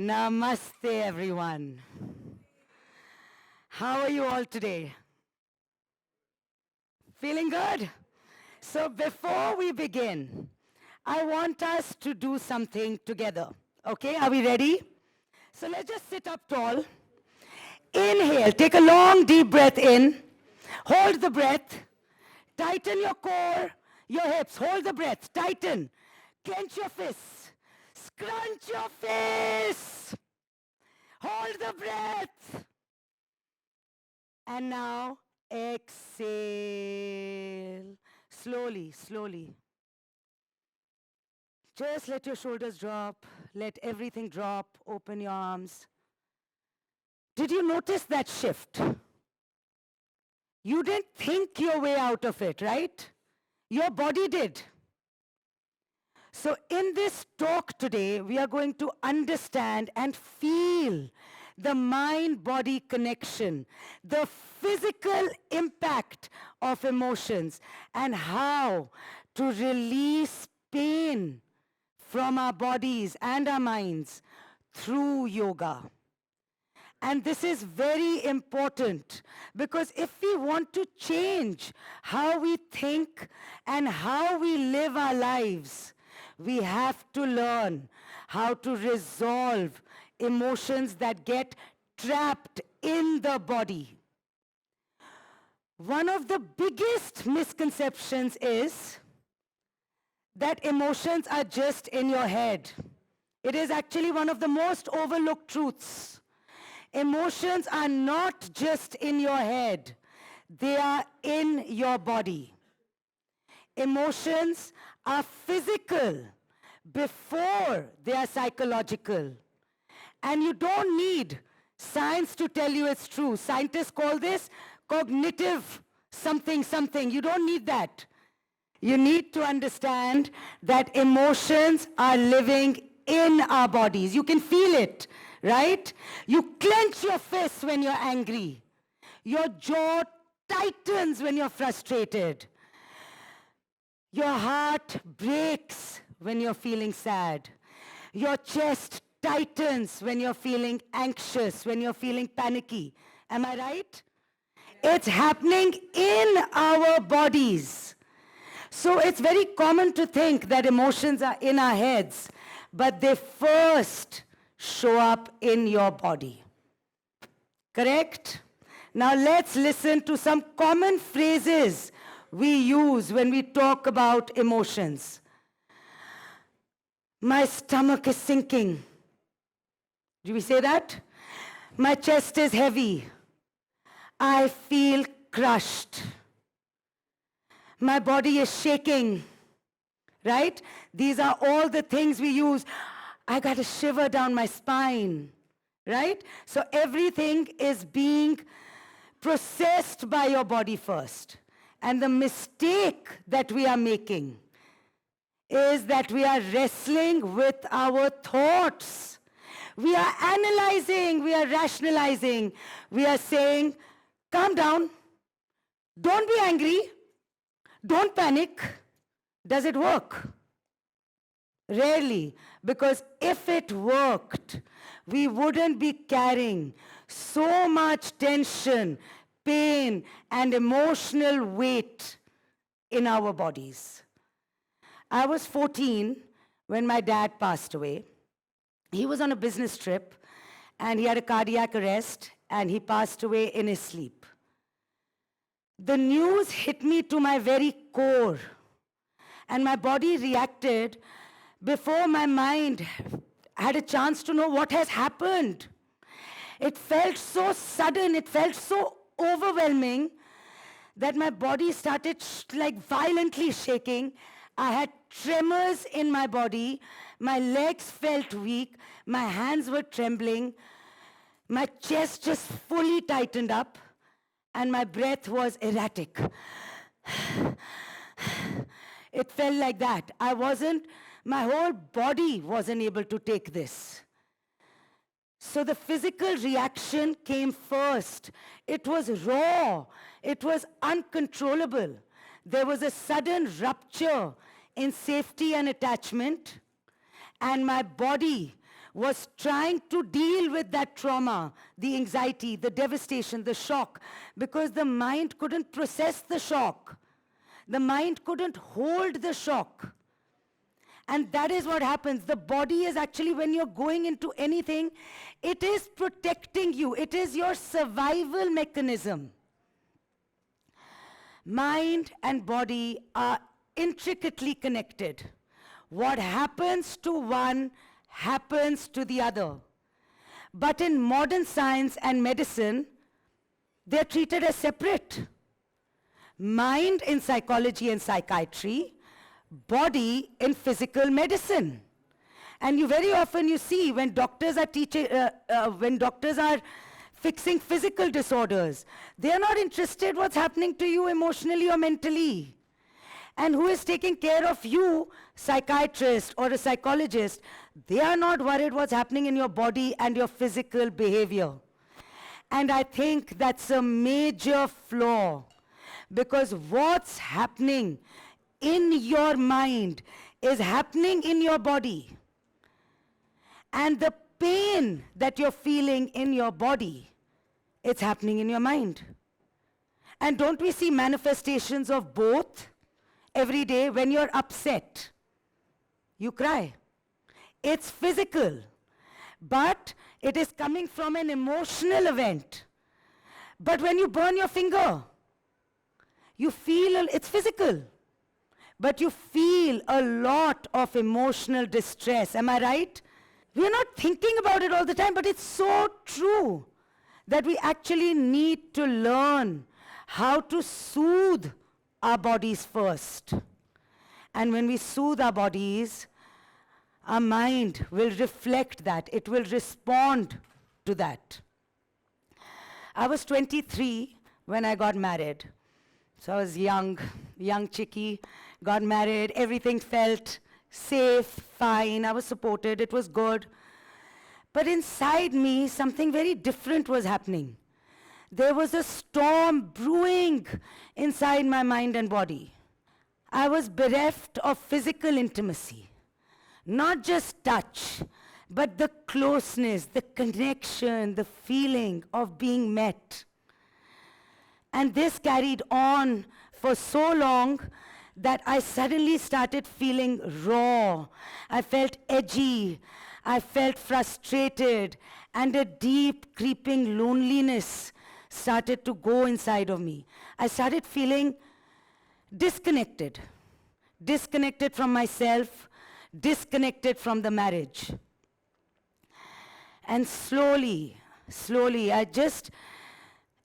Namaste, everyone. How are you all today? Feeling good? So before we begin, I want us to do something together. Okay, are we ready? So let's just sit up tall. Inhale, take a long deep breath in. Hold the breath. Tighten your core, your hips. Hold the breath, tighten. Clench your fists. Scrunch your fists. Hold the breath. And now exhale. Slowly, slowly. Just let your shoulders drop. Let everything drop. Open your arms. Did you notice that shift? You didn't think your way out of it, right? Your body did. So in this talk today, we are going to understand and feel the mind-body connection, the physical impact of emotions, and how to release pain from our bodies and our minds through yoga. And this is very important because if we want to change how we think and how we live our lives, we have to learn how to resolve emotions that get trapped in the body. One of the biggest misconceptions is that emotions are just in your head. It is actually one of the most overlooked truths. Emotions are not just in your head, they are in your body. Emotions are physical before they are psychological. And you don't need science to tell you it's true. Scientists call this cognitive something, something. You don't need that. You need to understand that emotions are living in our bodies. You can feel it, right? You clench your fists when you're angry. Your jaw tightens when you're frustrated. Your heart breaks when you're feeling sad. Your chest tightens when you're feeling anxious, when you're feeling panicky. Am I right? It's happening in our bodies. So it's very common to think that emotions are in our heads, but they first show up in your body. Correct? Now let's listen to some common phrases we use when we talk about emotions. My stomach is sinking. Do we say that? My chest is heavy. I feel crushed. My body is shaking. Right? These are all the things we use. I got a shiver down my spine. Right? So everything is being processed by your body first. And the mistake that we are making is that we are wrestling with our thoughts. We are analyzing, we are rationalizing. We are saying, calm down. Don't be angry. Don't panic. Does it work? Rarely, because if it worked, we wouldn't be carrying so much tension, pain, and emotional weight in our bodies. I was 14 when my dad passed away. He was on a business trip, and he had a cardiac arrest, and he passed away in his sleep. The news hit me to my very core, and my body reacted before my mind had a chance to know what has happened. It felt so sudden, it felt so overwhelming that my body started like violently shaking. I had tremors in my body. My legs felt weak. My hands were trembling. My chest just fully tightened up, and my breath was erratic. It felt like that. My whole body wasn't able to take this. So the physical reaction came first. It was raw. It was uncontrollable. There was a sudden rupture in safety and attachment, and my body was trying to deal with that trauma, the anxiety, the devastation, the shock, because the mind couldn't process the shock. The mind couldn't hold the shock. And that is what happens. The body is actually, when you're going into anything, it is protecting you. It is your survival mechanism. Mind and body are intricately connected. What happens to one happens to the other. But in modern science and medicine, they're treated as separate. Mind in psychology and psychiatry, body in physical medicine. And you very often you see when doctors are fixing physical disorders, they are not interested what's happening to you emotionally or mentally. And who is taking care of you, psychiatrist or a psychologist, they are not worried what's happening in your body and your physical behavior. And I think that's a major flaw, because what's happening in your mind is happening in your body. And the pain that you're feeling in your body, it's happening in your mind. And don't we see manifestations of both every day? When you're upset, you cry. It's physical, but it is coming from an emotional event. But when you burn your finger, you feel, it's physical, but you feel a lot of emotional distress. Am I right? We're not thinking about it all the time, but it's so true that we actually need to learn how to soothe our bodies first. And when we soothe our bodies, our mind will reflect that. It will respond to that. I was 23 when I got married. So I was young chickie, got married, everything felt safe, fine, I was supported, it was good. But inside me, something very different was happening. There was a storm brewing inside my mind and body. I was bereft of physical intimacy. Not just touch, but the closeness, the connection, the feeling of being met. And this carried on for so long that I suddenly started feeling raw. I felt edgy. I felt frustrated. And a deep, creeping loneliness started to go inside of me. I started feeling disconnected. Disconnected from myself, disconnected from the marriage. And slowly,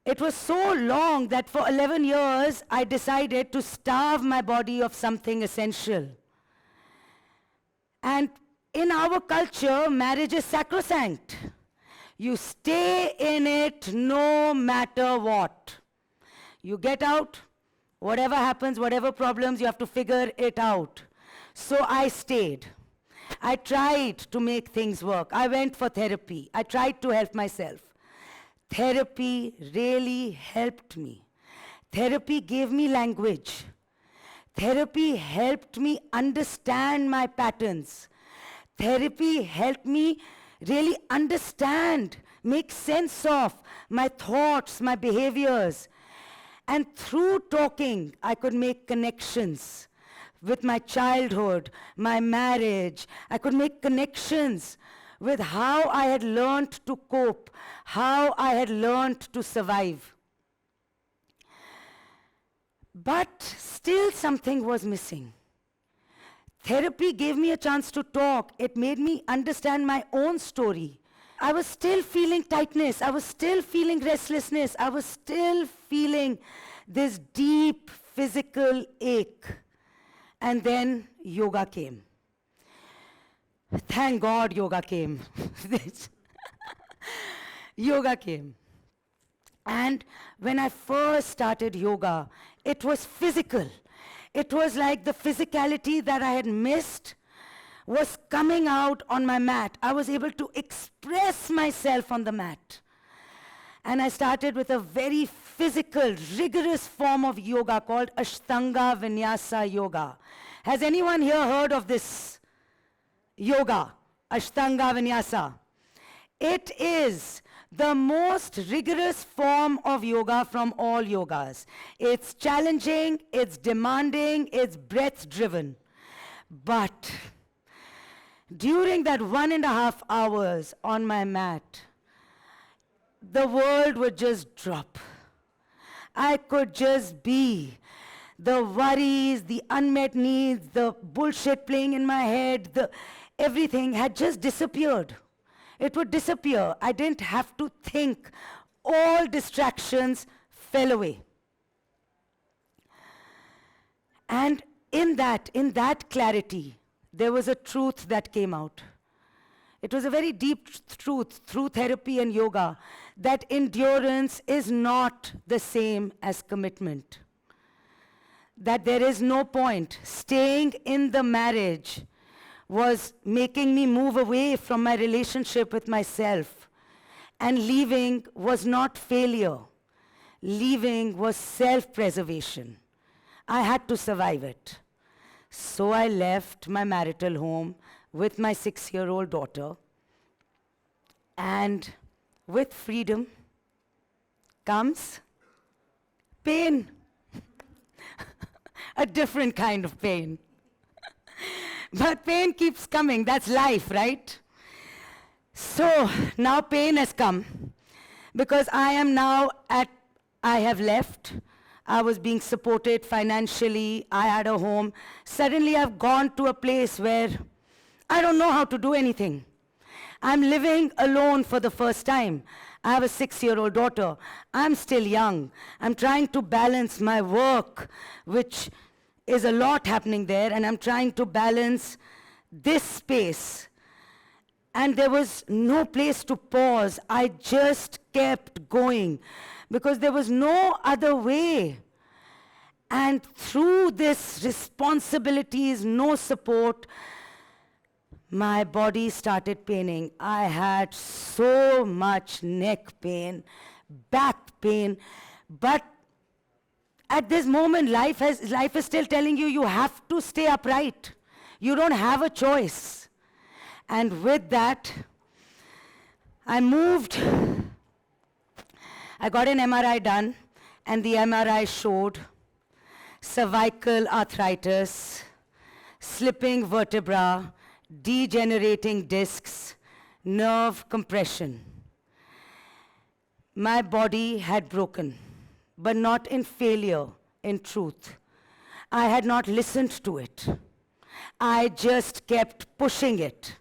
it was so long that for 11 years, I decided to starve my body of something essential. And in our culture, marriage is sacrosanct. You stay in it no matter what. You get out, whatever happens, whatever problems, you have to figure it out. So I stayed. I tried to make things work. I went for therapy. I tried to help myself. Therapy really helped me. Therapy gave me language. Therapy helped me understand my patterns. Therapy helped me really understand, make sense of my thoughts, my behaviors. And through talking, I could make connections with my childhood, my marriage. I could make connections with how I had learned to cope, how I had learned to survive. But still something was missing. Therapy gave me a chance to talk. It made me understand my own story. I was still feeling tightness. I was still feeling restlessness. I was still feeling this deep physical ache. And then yoga came. Thank God yoga came. Yoga came. And when I first started yoga, it was physical. It was like the physicality that I had missed was coming out on my mat. I was able to express myself on the mat. And I started with a very physical, rigorous form of yoga called Ashtanga Vinyasa Yoga. Has anyone here heard of this yoga? Ashtanga Vinyasa. It is the most rigorous form of yoga from all yogas. It's challenging, it's demanding, it's breath-driven. But during that 1.5 hours on my mat, the world would just drop. I could just be. The worries, the unmet needs, the bullshit playing in my head, everything had just disappeared. It would disappear. I didn't have to think. All distractions fell away. And in that clarity, there was a truth that came out. It was a very deep truth through therapy and yoga, that endurance is not the same as commitment. That there is no point. Staying in the marriage was making me move away from my relationship with myself. And leaving was not failure. Leaving was self-preservation. I had to survive it. So I left my marital home with my 6-year-old daughter. And with freedom comes pain. A different kind of pain. But pain keeps coming. That's life, right? So now pain has come because I have left. I was being supported financially. I had a home. Suddenly I've gone to a place where I don't know how to do anything. I'm living alone for the first time. I have a 6-year-old daughter. I'm still young. I'm trying to balance my work, which is a lot happening there, and I'm trying to balance this space. And there was no place to pause. I just kept going because there was no other way. And through this responsibilities, no support, my body started paining. I had so much neck pain, back pain, but at this moment, life is still telling you, you have to stay upright. You don't have a choice. And with that, I moved. I got an MRI done, and the MRI showed cervical arthritis, slipping vertebra, degenerating discs, nerve compression. My body had broken, but not in failure, in truth. I had not listened to it. I just kept pushing it.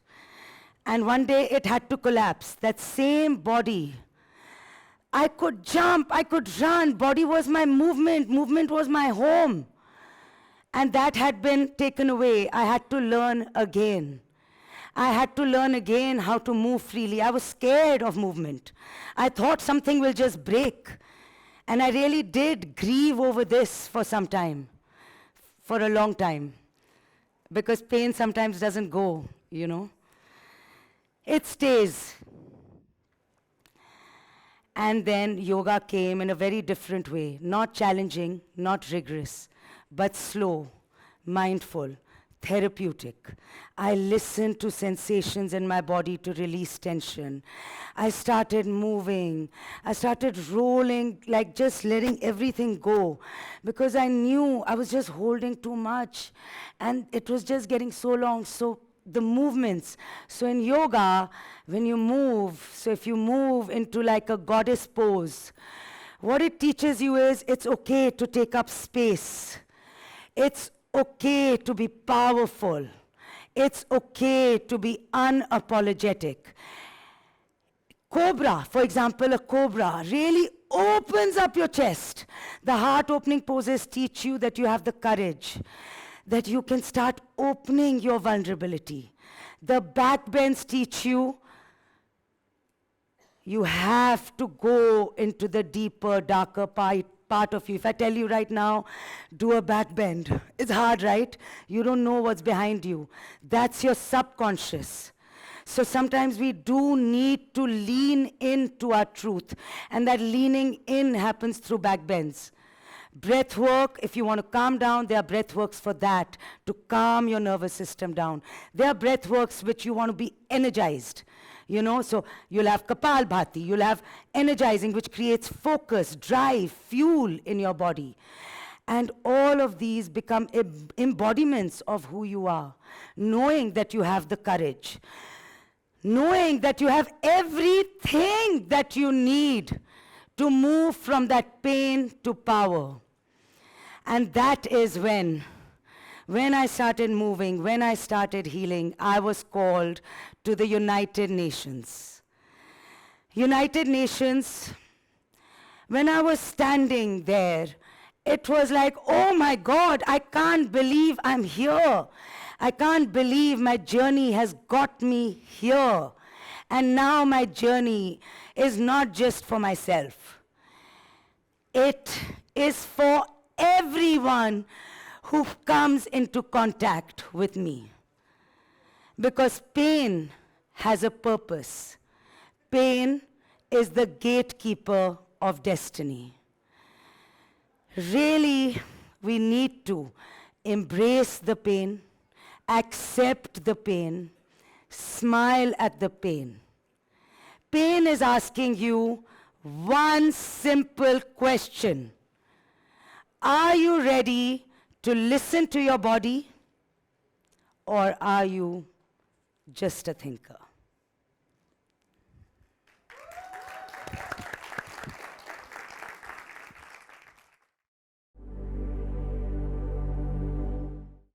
And one day it had to collapse. That same body, I could jump, I could run. Body was my movement, movement was my home. And that had been taken away. I had to learn again. I had to learn again how to move freely. I was scared of movement. I thought something will just break. And I really did grieve over this for some time, for a long time, because pain sometimes doesn't go, you know. It stays. And then yoga came in a very different way, not challenging, not rigorous, but slow, mindful, therapeutic. I listened to sensations in my body to release tension. I started moving. I started rolling, like just letting everything go, because I knew I was just holding too much, and it was just getting so long. So the movements. So in yoga, when you move, so if you move into like a goddess pose, what it teaches you is it's okay to take up space. It's okay to be powerful. It's okay to be unapologetic. Cobra, for example, a cobra really opens up your chest. The heart-opening poses teach you that you have the courage, that you can start opening your vulnerability. The back bends teach you you have to go into the deeper, darker part of you. If I tell you right now, do a back bend, it's hard, right? You don't know what's behind you. That's your subconscious. So sometimes we do need to lean into our truth, and that leaning in happens through back bends. Breath work, if you want to calm down, there are breath works for that, to calm your nervous system down. There are breath works which you want to be energized. So you'll have Kapalbhati, you'll have energizing, which creates focus, drive, fuel in your body. And all of these become embodiments of who you are, knowing that you have the courage, knowing that you have everything that you need to move from that pain to power. And that is when I started moving, when I started healing, I was called to the United Nations. United Nations, when I was standing there, it was like, oh my God, I can't believe I'm here. I can't believe my journey has got me here. And now my journey is not just for myself. It is for everyone who comes into contact with me. Because pain has a purpose. Pain is the gatekeeper of destiny. Really, we need to embrace the pain, accept the pain, smile at the pain. Pain is asking you one simple question. Are you ready to listen to your body, or are you just a thinker?